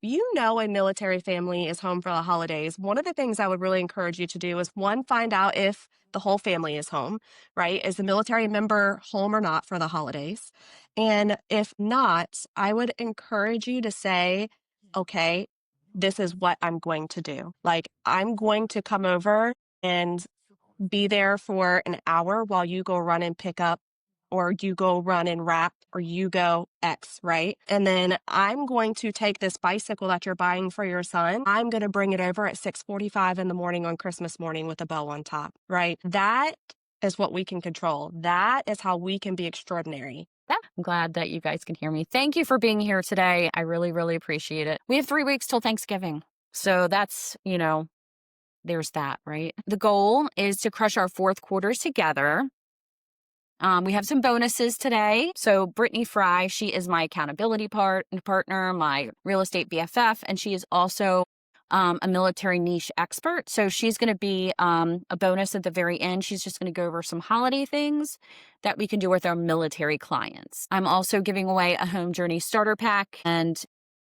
a military family is home for the holidays, one of the things I would really encourage you to do is one, find out if the whole family is home, right? Is the military member home or not for the holidays? And if not, I would encourage you to say, okay, this is what I'm going to do. Like, I'm going to come over and be there for an hour while you go run and pick up, or you go run and wrap, or you go X, right? And then I'm going to take this bicycle that you're buying for your son. I'm going to bring it over at 6:45 in the morning on Christmas morning with a bow on top, right? That is what we can control. That is how we can be extraordinary. Yeah, I'm glad that you guys can hear me. Thank you for being here today. I really, really appreciate it. We have 3 weeks till Thanksgiving. So that's, there's that, right? The goal is to crush our fourth quarters together. We have some bonuses today. So Brittney Frye, she is my accountability partner, my real estate BFF, and she is also a military niche expert. So she's going to be a bonus at the very end. She's just going to go over some holiday things that we can do with our military clients. I'm also giving away a home journey starter pack and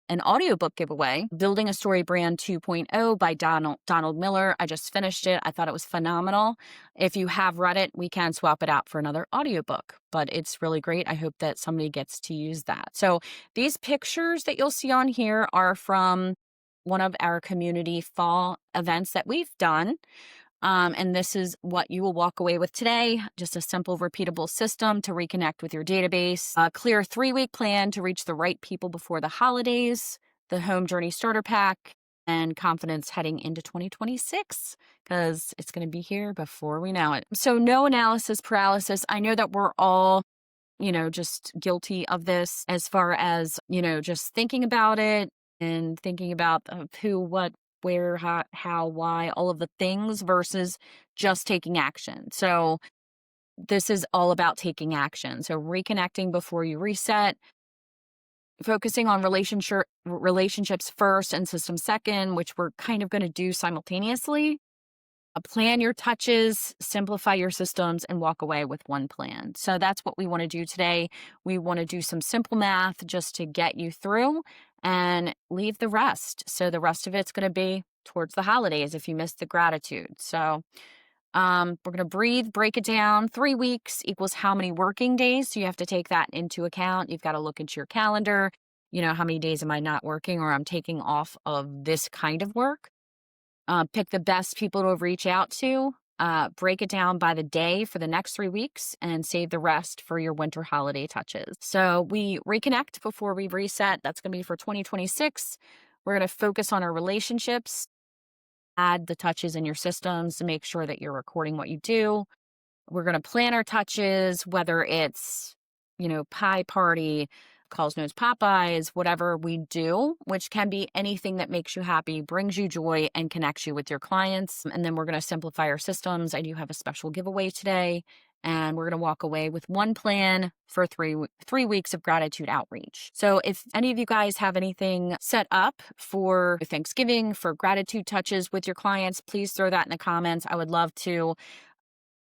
an audiobook giveaway, Building a Story Brand 2.0 by Donald Miller. I just finished it. I thought it was phenomenal. If you have read it, we can swap it out for another audiobook, but it's really great. I hope that somebody gets to use that. So these pictures that you'll see on here are from one of our community fall events that we've done. And this is what you will walk away with today. Just a simple, repeatable system to reconnect with your database, a clear 3-week plan to reach the right people before the holidays, the home journey starter pack, and confidence heading into 2026, because it's going to be here before we know it. So no analysis paralysis. I know that we're all, just guilty of this as far as, just thinking about it and thinking about who, what, where, how, why, all of the things versus just taking action. So this is all about taking action. So reconnecting before you reset, focusing on relationships first and systems second, which we're kind of going to do simultaneously. Plan your touches, simplify your systems, and walk away with one plan. So that's what we want to do today. We want to do some simple math just to get you through and leave the rest. So the rest of it's going to be towards the holidays if you missed the gratitude. So we're going to breathe, break it down. 3 weeks equals how many working days? So you have to take that into account. You've got to look into your calendar. How many days am I not working, or I'm taking off of this kind of work? Pick the best people to reach out to, break it down by the day for the next 3 weeks, and save the rest for your winter holiday touches. So we reconnect before we reset. That's going to be for 2026. We're going to focus on our relationships, add the touches in your systems to make sure that you're recording what you do. We're going to plan our touches, whether it's, pie party, calls knows Popeyes, whatever we do, which can be anything that makes you happy, brings you joy, and connects you with your clients. And then we're going to simplify our systems. I do have a special giveaway today, and we're going to walk away with one plan for 3 weeks of gratitude outreach. So if any of you guys have anything set up for Thanksgiving, for gratitude touches with your clients, please throw that in the comments. I would love to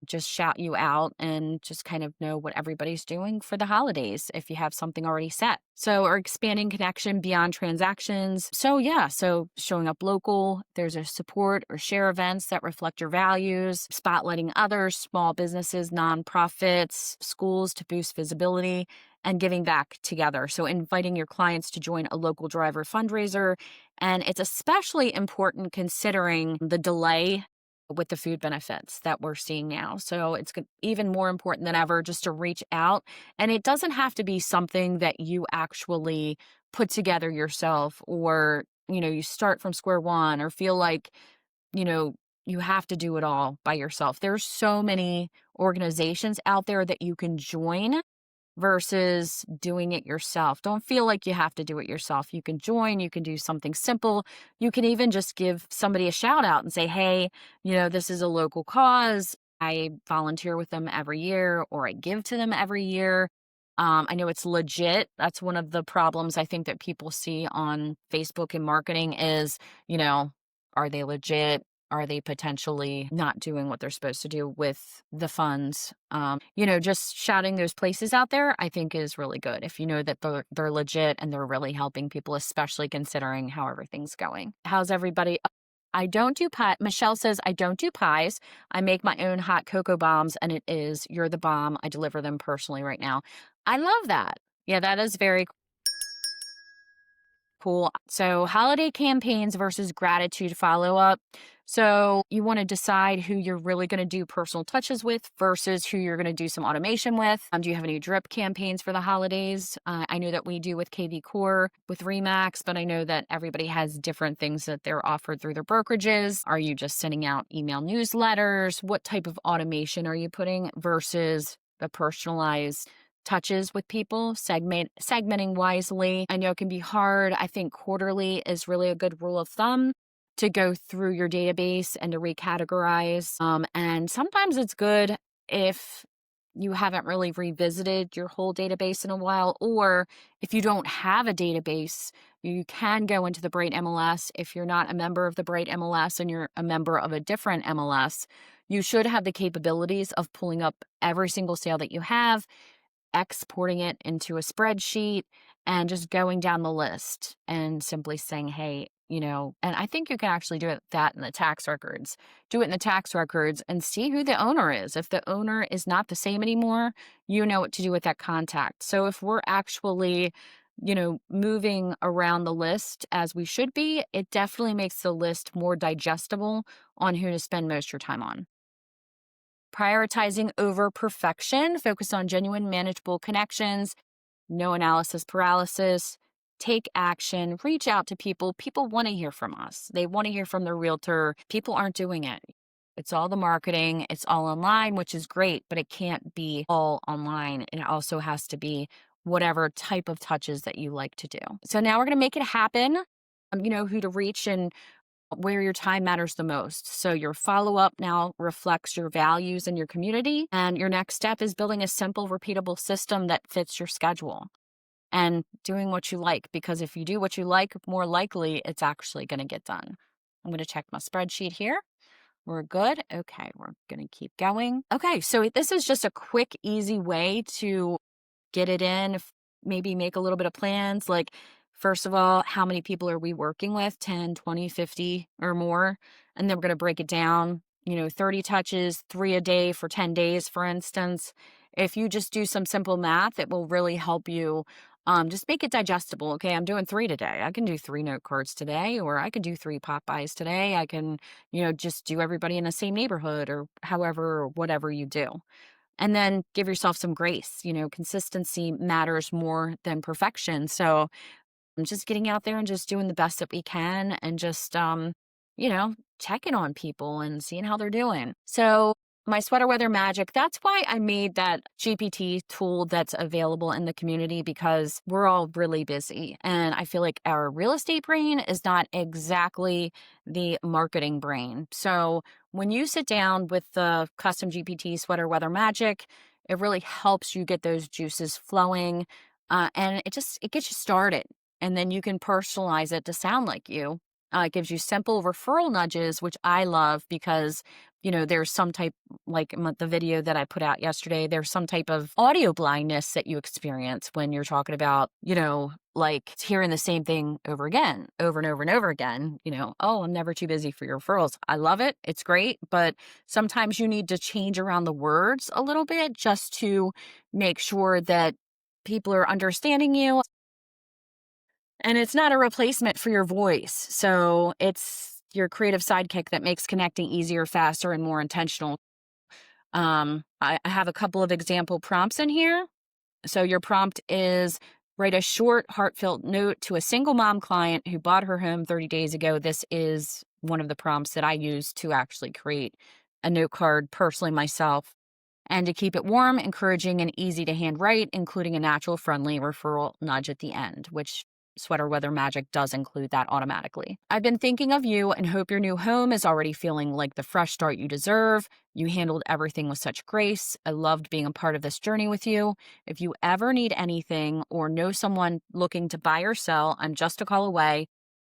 just shout you out and just kind of know what everybody's doing for the holidays if you have something already set. So our expanding connection beyond transactions. So showing up local, there's a support or share events that reflect your values, spotlighting others, small businesses, nonprofits, schools to boost visibility, and giving back together. So inviting your clients to join a local driver fundraiser. And it's especially important considering the delay with the food benefits that we're seeing now. So it's even more important than ever just to reach out. And it doesn't have to be something that you actually put together yourself, or, you start from square one, or feel like, you have to do it all by yourself. There's so many organizations out there that you can join versus doing it yourself. Don't feel like you have to do it yourself. You can join, you can do something simple. You can even just give somebody a shout out and say, hey, this is a local cause. I volunteer with them every year, or I give to them every year. I know it's legit. That's one of the problems I think that people see on Facebook and marketing is, are they legit? Are they potentially not doing what they're supposed to do with the funds? Just shouting those places out there, I think is really good. If you know that they're legit and they're really helping people, especially considering how everything's going. How's everybody? I don't do pie. Michelle says, I don't do pies. I make my own hot cocoa bombs, and it is, you're the bomb. I deliver them personally right now. I love that. Yeah, that is very cool. So, holiday campaigns versus gratitude follow up. So, you want to decide who you're really going to do personal touches with versus who you're going to do some automation with. Do you have any drip campaigns for the holidays? I know that we do with KV Core, with Remax, but I know that everybody has different things that they're offered through their brokerages. Are you just sending out email newsletters? What type of automation are you putting versus the personalized touches with people, segmenting wisely? I know it can be hard. I think quarterly is really a good rule of thumb to go through your database and to recategorize. And sometimes it's good if you haven't really revisited your whole database in a while, or if you don't have a database, you can go into the Bright MLS. If you're not a member of the Bright MLS and you're a member of a different MLS, you should have the capabilities of pulling up every single sale that you have, exporting it into a spreadsheet, and just going down the list and simply saying, hey, and I think you can actually do that in the tax records. Do it in the tax records and see who the owner is. If the owner is not the same anymore, you know what to do with that contact. So if we're actually, moving around the list as we should be, it definitely makes the list more digestible on who to spend most of your time on. Prioritizing over perfection, focus on genuine, manageable connections, no analysis paralysis, take action, reach out to people. People want to hear from us. They want to hear from their realtor. People aren't doing it. It's all the marketing. It's all online, which is great, but it can't be all online. It also has to be whatever type of touches that you like to do. So now we're going to make it happen. You know who to reach and where your time matters the most. So your follow-up now reflects your values and your community. And your next step is building a simple, repeatable system that fits your schedule and doing what you like, because if you do what you like, more likely it's actually going to get done. I'm going to check my spreadsheet here. We're good. Okay, we're going to keep going. Okay, so this is just a quick, easy way to get it in, maybe make a little bit of plans. Like, first of all, how many people are we working with? 10, 20, 50 or more? And then we're going to break it down, 30 touches, 3 a day for 10 days, for instance. If you just do some simple math, it will really help you just make it digestible. Okay, I'm doing 3 today. I can do 3 note cards today, or I could do 3 Popeyes today. I can, just do everybody in the same neighborhood or however, or whatever you do. And then give yourself some grace. Consistency matters more than perfection. So I'm just getting out there and just doing the best that we can and just, checking on people and seeing how they're doing. So my sweater weather magic, that's why I made that GPT tool that's available in the community, because we're all really busy. And I feel like our real estate brain is not exactly the marketing brain. So when you sit down with the custom GPT sweater weather magic, it really helps you get those juices flowing. And it gets you started. And then you can personalize it to sound like you. It gives you simple referral nudges, which I love because, there's some type, like the video that I put out yesterday, there's some type of audio blindness that you experience when you're talking about, like hearing the same thing over again, over and over and over again. Oh, I'm never too busy for your referrals. I love it. It's great. But sometimes you need to change around the words a little bit just to make sure that people are understanding you. And it's not a replacement for your voice. So it's your creative sidekick that makes connecting easier, faster, and more intentional. I have a couple of example prompts in here. So your prompt is write a short, heartfelt note to a single mom client who bought her home 30 days ago. This is one of the prompts that I use to actually create a note card personally myself. And to keep it warm, encouraging, and easy to handwrite, including a natural, friendly referral nudge at the end, which Sweater Weather Magic does include that automatically. I've been thinking of you and hope your new home is already feeling like the fresh start you deserve. You handled everything with such grace. I loved being a part of this journey with you. If you ever need anything or know someone looking to buy or sell, I'm just a call away.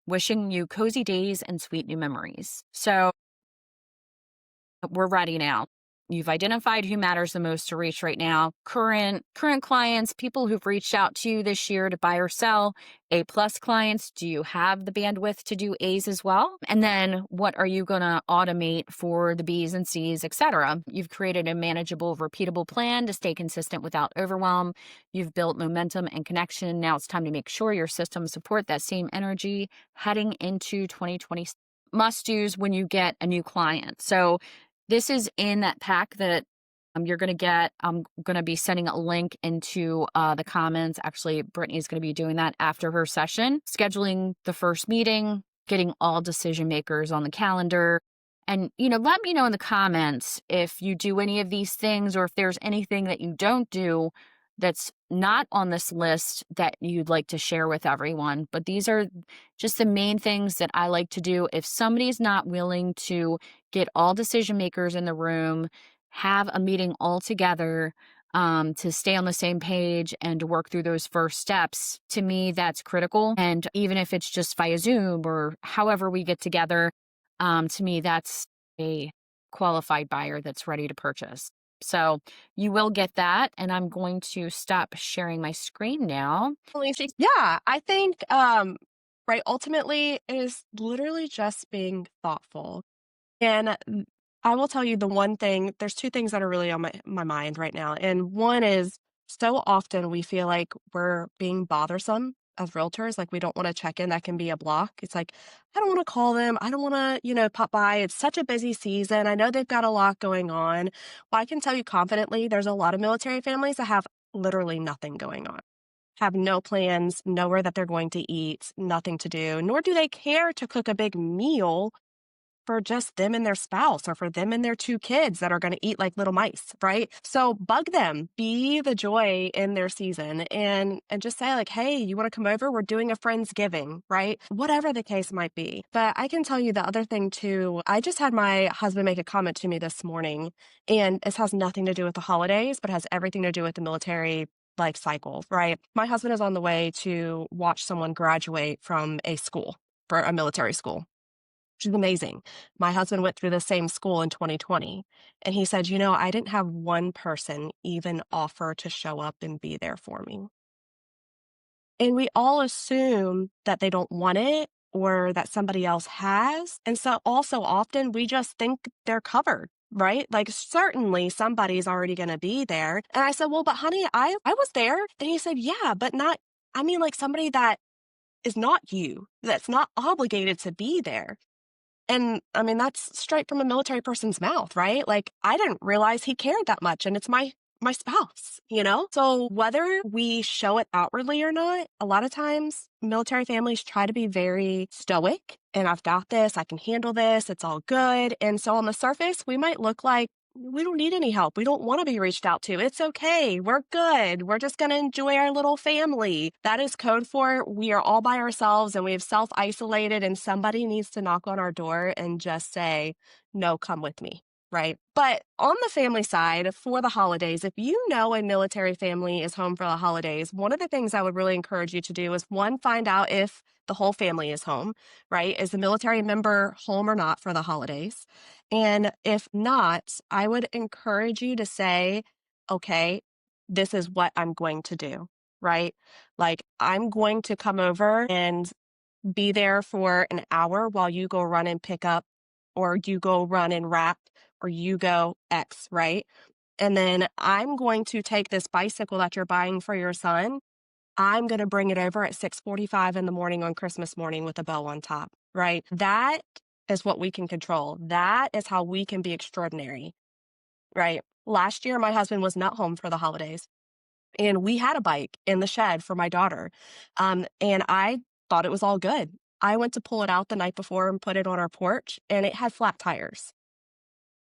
Wishing you cozy days and sweet new memories. So we're ready now. You've identified who matters the most to reach right now. Current clients, people who've reached out to you this year to buy or sell. A plus clients, do you have the bandwidth to do A's as well? And then what are you going to automate for the B's and C's, etc. You've created a manageable, repeatable plan to stay consistent without overwhelm. You've built momentum and connection. Now it's time to make sure your systems support that same energy heading into 2020. Must do's when you get a new client. So this is in that pack that you're going to get. I'm going to be sending a link into the comments. Actually, Brittney is going to be doing that after her session, scheduling the first meeting, getting all decision makers on the calendar. And, let me know in the comments if you do any of these things or if there's anything that you don't do that's not on this list that you'd like to share with everyone. But these are just the main things that I like to do. If somebody's not willing to get all decision makers in the room, have a meeting all together, to stay on the same page and to work through those first steps, to me, that's critical. And even if it's just via Zoom or however we get together, to me, that's a qualified buyer that's ready to purchase. So you will get that. And I'm going to stop sharing my screen now. Yeah, I think, right, ultimately, it is literally just being thoughtful. And I will tell you the one thing, there's two things that are really on my mind right now. And one is so often we feel like we're being bothersome as realtors, like we don't want to check in. That can be a block. It's like, I don't want to call them. I don't want to, pop by. It's such a busy season. I know they've got a lot going on. Well, I can tell you confidently, there's a lot of military families that have literally nothing going on, have no plans, nowhere that they're going to eat, nothing to do, nor do they care to cook a big meal for just them and their spouse or for them and their two kids that are going to eat like little mice, right? So bug them, be the joy in their season and just say like, hey, you want to come over? We're doing a Friendsgiving, right? Whatever the case might be. But I can tell you the other thing too, I just had my husband make a comment to me this morning, and this has nothing to do with the holidays, but has everything to do with the military life cycle, right? My husband is on the way to watch someone graduate from a school, for a military school, which is amazing. My husband went through the same school in 2020, and he said, I didn't have one person even offer to show up and be there for me. And we all assume that they don't want it or that somebody else has. And so also often we just think they're covered, right? Like certainly somebody's already going to be there. And I said, well, but honey, I was there. And he said, yeah, but not, I mean, like somebody that is not you, that's not obligated to be there. And I mean, that's straight from a military person's mouth, right? Like, I didn't realize he cared that much, and it's my spouse. So whether we show it outwardly or not, a lot of times military families try to be very stoic and I've got this, I can handle this, it's all good. And so on the surface, we might look like we don't need any help. We don't want to be reached out to. It's okay. We're good. We're just going to enjoy our little family. That is code for we are all by ourselves and we have self-isolated, and somebody needs to knock on our door and just say, no, come with me. Right. But on the family side, for the holidays, if you know a military family is home for the holidays, one of the things I would really encourage you to do is one, find out if the whole family is home, right? Is the military member home or not for the holidays? And if not, I would encourage you to say, okay, this is what I'm going to do, right? Like I'm going to come over and be there for an hour while you go run and pick up, or you go run and wrap, or you go X, right? And then I'm going to take this bicycle that you're buying for your son. I'm going to bring it over at 6:45 in the morning on Christmas morning with a bow on top, right? That is what we can control. That is how we can be extraordinary, right? Last year, my husband was not home for the holidays, and we had a bike in the shed for my daughter. And I thought it was all good. I went to pull it out the night before and put it on our porch, and it had flat tires.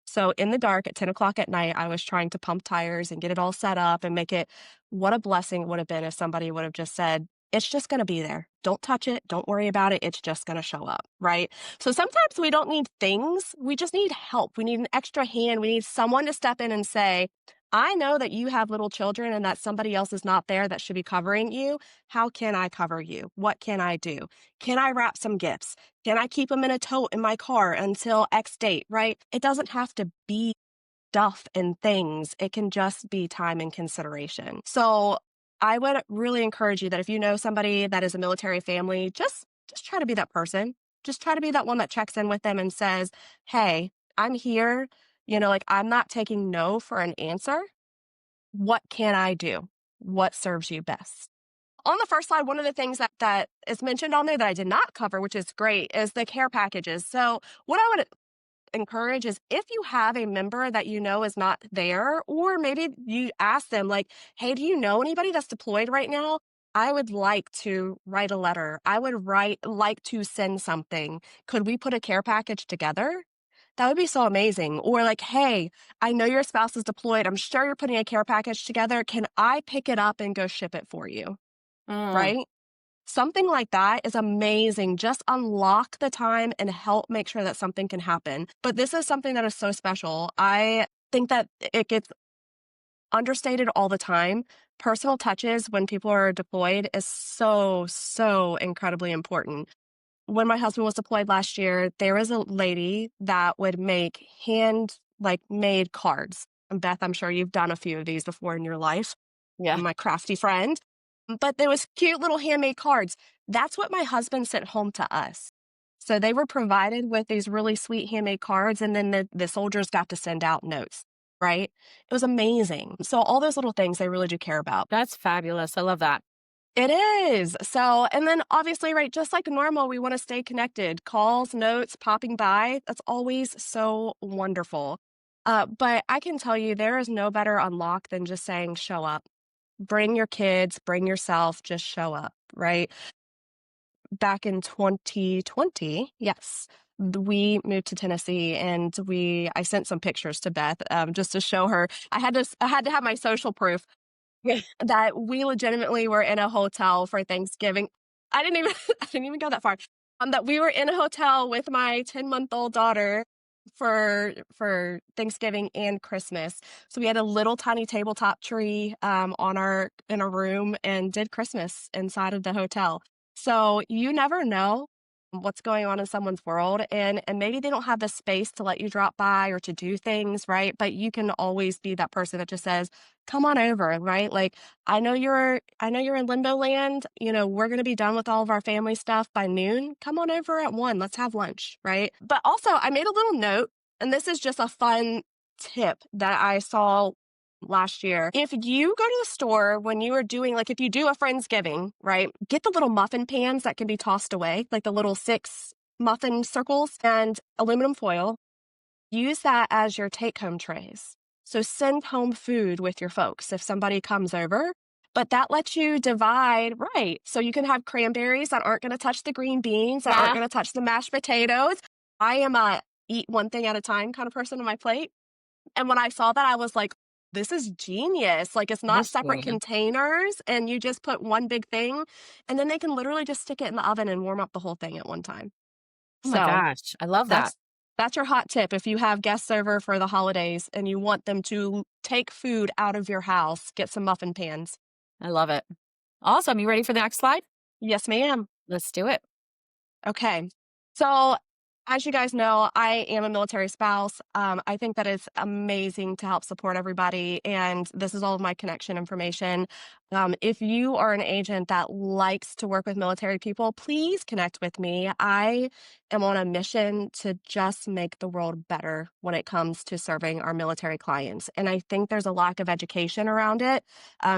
So in the dark at 10 o'clock at night, I was trying to pump tires and get it all set up and make it. What a blessing it would have been if somebody would have just said, it's just going to be there. Don't touch it. Don't worry about it. It's just going to show up, right? So sometimes we don't need things. We just need help. We need an extra hand. We need someone to step in and say, I know that you have little children and that somebody else is not there that should be covering you. How can I cover you? What can I do? Can I wrap some gifts? Can I keep them in a tote in my car until X date, right? It doesn't have to be stuff and things. It can just be time and consideration. So I would really encourage you that if you know somebody that is a military family, just try to be that person. Just try to be that one that checks in with them and says, "Hey, I'm here. Like I'm not taking no for an answer. What can I do? What serves you best?" On the first slide, one of the things that is mentioned on there that I did not cover, which is great, is the care packages. So what I would encourage is if you have a member that you know is not there, or maybe you ask them, like, hey, do you know anybody that's deployed right now? I would like to write a letter. I would like to send something. Could we put a care package together? That would be so amazing. Or like, hey, I know your spouse is deployed. I'm sure you're putting a care package together. Can I pick it up and go ship it for you? Mm. Right? Something like that is amazing. Just unlock the time and help make sure that something can happen. But this is something that is so special. I think that it gets understated all the time. Personal touches when people are deployed is so, so incredibly important. When my husband was deployed last year, there was a lady that would make like made cards. And Beth, I'm sure you've done a few of these before in your life, Yeah. my crafty friend. But there was cute little handmade cards. That's what my husband sent home to us. So they were provided with these really sweet handmade cards, and then the soldiers got to send out notes, right? It was amazing. So all those little things they really do care about. That's fabulous. I love that. It is. So, and then obviously, right, just like normal, we want to stay connected. Calls, notes, popping by. That's always so wonderful. But I can tell you, there is no better unlock than just saying, show up. Bring your kids, bring yourself, just show up, right? Back in 2020, yes, we moved to Tennessee, and I sent some pictures to Beth, just to show her. I had to have my social proof that we legitimately were in a hotel for Thanksgiving. I didn't even I didn't even go that far. That we were in a hotel with my 10-month-old daughter for Thanksgiving and Christmas. So we had a little tiny tabletop tree in a room and did Christmas inside of the hotel. So you never know what's going on in someone's world, and maybe they don't have the space to let you drop by or to do things, right? But you can always be that person that just says, come on over, right? Like, I know you're in limbo land. We're going to be done with all of our family stuff by noon. Come on over at 1. Let's have lunch, right? But also, I made a little note, and this is just a fun tip that I saw last year. If you go to the store when you are doing, like, if you do a Friendsgiving, right, get the little muffin pans that can be tossed away, like the little 6 muffin circles, and aluminum foil. Use that as your take home trays. So send home food with your folks if somebody comes over. But that lets you divide, right? So you can have cranberries that aren't going to touch the green beans, that aren't Yeah. going to touch the mashed potatoes. I am a eat one thing at a time kind of person on my plate. And when I saw that, I was like, this is genius. Like, it's not That's separate genius. containers, and you just put one big thing, and then they can literally just stick it in the oven and warm up the whole thing at one time. Oh my So gosh. I love that. that's that's your hot tip. If you have guests over for the holidays and you want them to take food out of your house, get some muffin pans. I love it. Awesome. You ready for the next slide? Yes, ma'am. Let's do it. Okay. So, as you guys know, I am a military spouse. I think that it's amazing to help support everybody. And this is all of my connection information. If you are an agent that likes to work with military people, please connect with me. I am on a mission to just make the world better when it comes to serving our military clients. And I think there's a lack of education around it.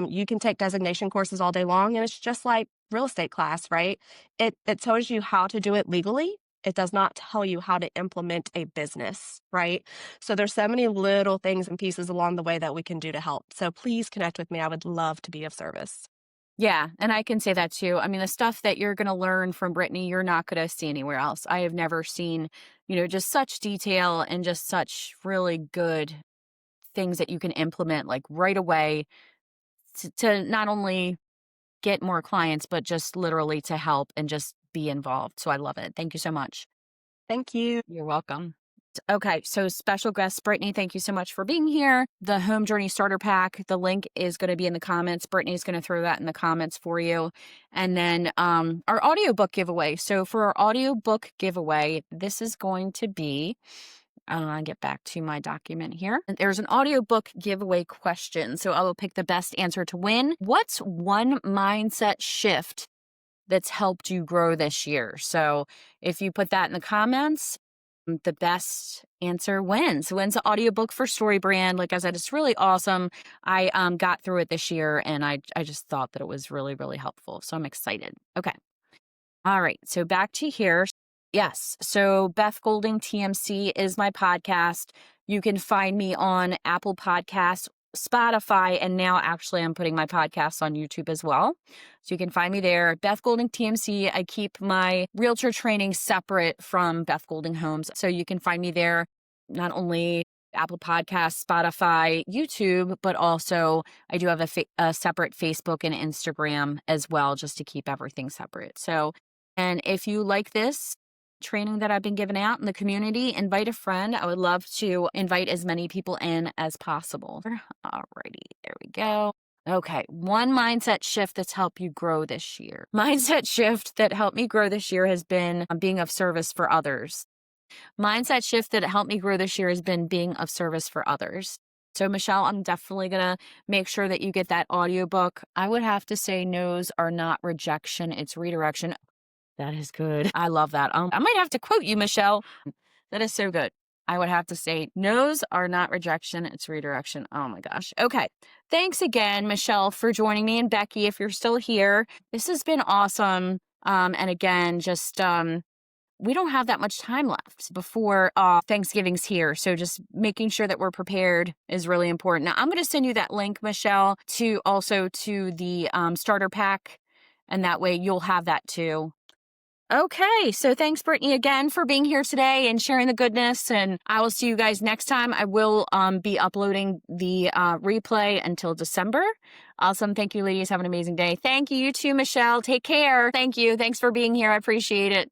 You can take designation courses all day long, and it's just like real estate class, right? It tells you how to do it legally. It does not tell you how to implement a business, right? So there's so many little things and pieces along the way that we can do to help. So please connect with me. I would love to be of service. Yeah, and I can say that too. I mean, the stuff that you're going to learn from Brittany, you're not going to see anywhere else. I have never seen, just such detail and just such really good things that you can implement like right away to not only get more clients, but just literally to help and just be involved. So I love it. Thank you so much. Thank you. You're welcome. Okay, so special guest Brittney, thank you so much for being here. The Home Journey Starter Pack, the link is going to be in the comments. Brittney's going to throw that in the comments for you. And then our audiobook giveaway. So for our audiobook giveaway, this is going to be, get back to my document here. There's an audiobook giveaway question. So I will pick the best answer to win. What's one mindset shift that's helped you grow this year? So if you put that in the comments, the best answer wins. Wins the audiobook for StoryBrand. Like I said, it's really awesome. I got through it this year and I just thought that it was really, really helpful. So I'm excited. Okay. All right. So back to here. Yes. So Beth Golding TMC is my podcast. You can find me on Apple Podcasts, Spotify, and now actually I'm putting my podcasts on YouTube as well. So you can find me there. Beth Golding TMC. I keep my realtor training separate from Beth Golding Homes. So you can find me there, not only Apple Podcasts, Spotify, YouTube, but also I do have a separate Facebook and Instagram as well, just to keep everything separate. So, and if you like this training that I've been giving out in the community, invite a friend. I would love to invite as many people in as possible. Alrighty, there we go. Okay, one mindset shift that's helped you grow this year. Mindset shift that helped me grow this year has been being of service for others. Mindset shift that helped me grow this year has been being of service for others. So Michelle, I'm definitely going to make sure that you get that audiobook. I would have to say no's are not rejection, it's redirection. That is good. I love that. I might have to quote you, Michelle. That is so good. I would have to say no's are not rejection, it's redirection. Oh my gosh. Okay. Thanks again, Michelle, for joining me, and Becky, if you're still here. This has been awesome. And again, just we don't have that much time left before Thanksgiving's here. So just making sure that we're prepared is really important. Now, I'm going to send you that link, Michelle, to the starter pack. And that way you'll have that too. Okay, so thanks, Brittney, again for being here today and sharing the goodness. And I will see you guys next time. I will be uploading the replay until December. Awesome. Thank you, ladies. Have an amazing day. Thank you. You too, Michelle. Take care. Thank you. Thanks for being here. I appreciate it.